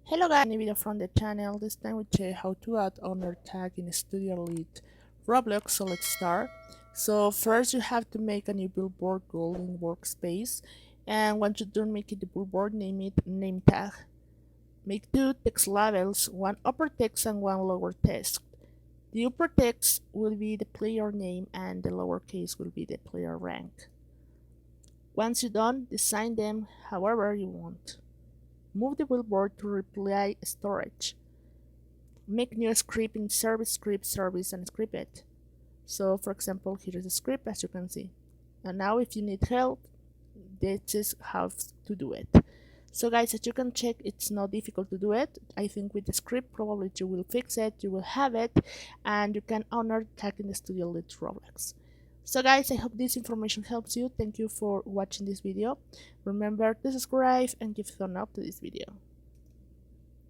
Hello guys, new video from the channel. This time we show you how to add owner tag in Studio Lite Roblox. So let's start. So first you have to make a new billboard golden workspace, and once you're done making the billboard, name it name tag. Make two text labels, one upper text and one lower text. The upper text will be the player name and the lowercase will be the player rank. Once you're done, design them however you want. Move the billboard to reply storage. Make new script in service and script it. So for example, here is a script as you can see. And now if you need help, this is how to do it. So guys, as you can check, it's not difficult to do it. I think with the script probably you will fix it, you will have it, and you can honor tag in the Studio Lite Roblox. So guys, I hope this information helps you. Thank you for watching this video. Remember to subscribe and give a thumbs up to this video.